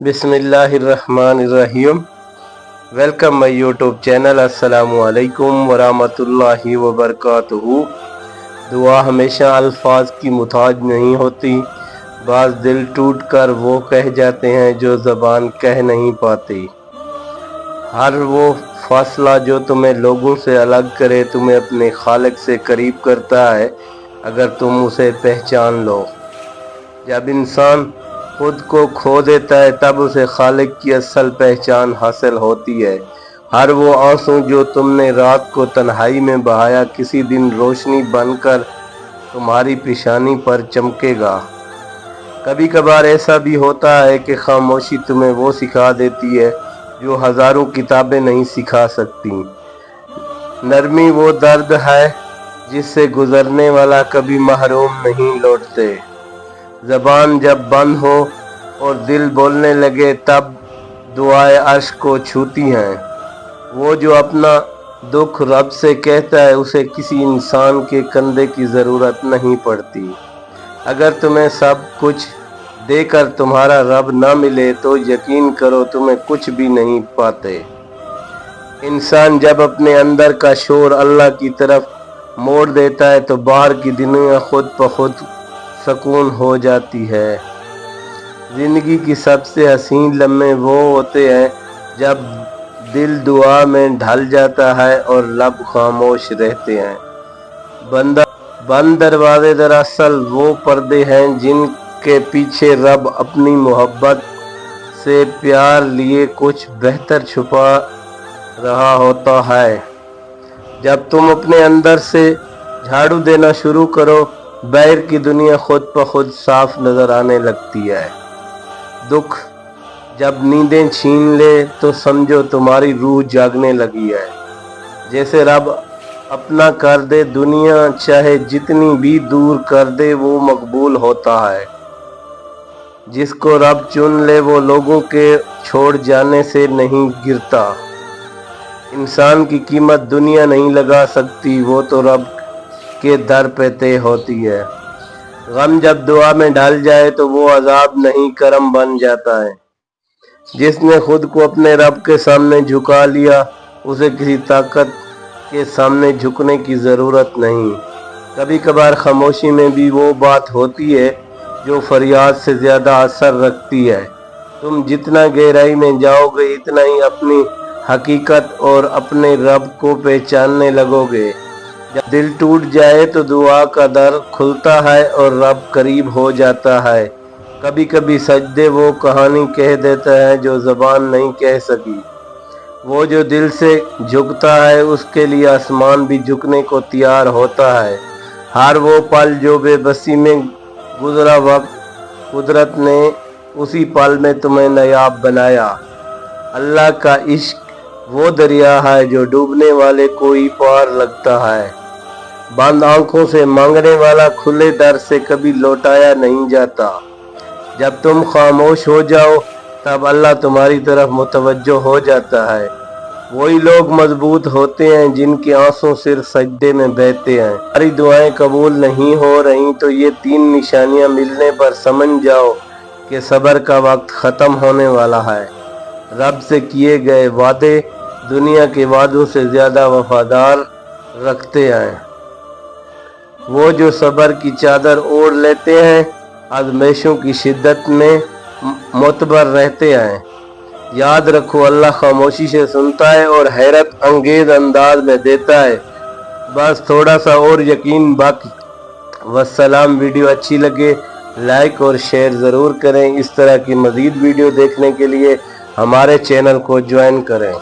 बिस्मिल्लाहिर्रहमानिर्रहीम। Welcome my YouTube channel. अस्सलामु अलैकुम वरहमतुल्लाहि वबरकातुहू। दुआ हमेशा अल्फाज की मुताज नहीं होती, बाज़ दिल टूट कर वो कह जाते हैं जो ज़बान कह नहीं पाती। हर वो फासला जो तुम्हें लोगों से अलग करे तुम्हें अपने खालिक से करीब करता है, अगर तुम उसे पहचान लो। जब इंसान खुद को खो देता है तब उसे खालिक की असल पहचान हासिल होती है। हर वो आंसू जो तुमने रात को तन्हाई में बहाया किसी दिन रोशनी बनकर तुम्हारी पेशानी पर चमकेगा। कभी कभार ऐसा भी होता है कि खामोशी तुम्हें वो सिखा देती है जो हजारों किताबें नहीं सिखा सकती। नरमी वो दर्द है जिससे गुजरने वाला कभी महरूम नहीं लौटते। ज़बान जब बंद हो और दिल बोलने लगे तब दुआएं अर्श को छूती हैं। वो जो अपना दुख रब से कहता है उसे किसी इंसान के कंधे की ज़रूरत नहीं पड़ती। अगर तुम्हें सब कुछ देकर तुम्हारा रब ना मिले तो यकीन करो तुम्हें कुछ भी नहीं पाते। इंसान जब अपने अंदर का शोर अल्लाह की तरफ मोड़ देता है तो बाहर की दुनिया खुद ब खुद सुकून हो जाती है। ज़िंदगी की सबसे हसीन लम्हे वो होते हैं जब दिल दुआ में ढल जाता है और लब खामोश रहते हैं। बंद दरवाजे दरअसल वो पर्दे हैं जिनके पीछे रब अपनी मोहब्बत से प्यार लिए कुछ बेहतर छुपा रहा होता है। जब तुम अपने अंदर से झाड़ू देना शुरू करो बाहर की दुनिया खुद ब खुद साफ नजर आने लगती है। दुख जब नींदें छीन ले तो समझो तुम्हारी रूह जागने लगी है। जैसे रब अपना कर दे दुनिया चाहे जितनी भी दूर कर दे वो मकबूल होता है। जिसको रब चुन ले वो लोगों के छोड़ जाने से नहीं गिरता। इंसान की कीमत दुनिया नहीं लगा सकती, वो तो रब के दर पे तय होती है। गम जब दुआ में ढल जाए तो वो अजाब नहीं करम बन जाता है। जिसने खुद को अपने रब के सामने झुका लिया उसे किसी ताकत के सामने झुकने की ज़रूरत नहीं। कभी कभार खामोशी में भी वो बात होती है जो फरियाद से ज़्यादा असर रखती है। तुम जितना गहराई में जाओगे इतना ही अपनी हकीकत और अपने रब को पहचानने लगोगे। जब दिल टूट जाए तो दुआ का दर खुलता है और रब करीब हो जाता है। कभी कभी सजदे वो कहानी कह देता है जो ज़बान नहीं कह सकी। वो जो दिल से झुकता है उसके लिए आसमान भी झुकने को तैयार होता है। हर वो पल जो बेबसी में गुजरा वक्त कुदरत ने उसी पल में तुम्हें नायाब बनाया। अल्लाह का इश्क वो दरिया है जो डूबने वाले को ही पार लगता है। बंद आंखों से मांगने वाला खुले दर से कभी लौटाया नहीं जाता। जब तुम खामोश हो जाओ तब अल्लाह तुम्हारी तरफ मुतवज्जो हो जाता है। वही लोग मजबूत होते हैं जिनके आंसू सिर्फ सजदे में बहते हैं। हमारी दुआएं कबूल नहीं हो रही तो ये 3 निशानियां मिलने पर समझ जाओ कि सब्र का वक्त ख़त्म होने वाला है। रब से किए गए वादे दुनिया के वादों से ज़्यादा वफादार रखते हैं। वो जो सब्र की चादर ओढ़ लेते हैं आज़माइशों की शिद्दत में मुतबर रहते हैं। याद रखो अल्लाह खामोशी से सुनता है और हैरत अंगेज अंदाज में देता है। बस थोड़ा सा और यकीन बाकी। वस्सलाम। वीडियो अच्छी लगे लाइक और शेयर ज़रूर करें। इस तरह की मज़ीद वीडियो देखने के लिए हमारे चैनल को ज्वाइन करें।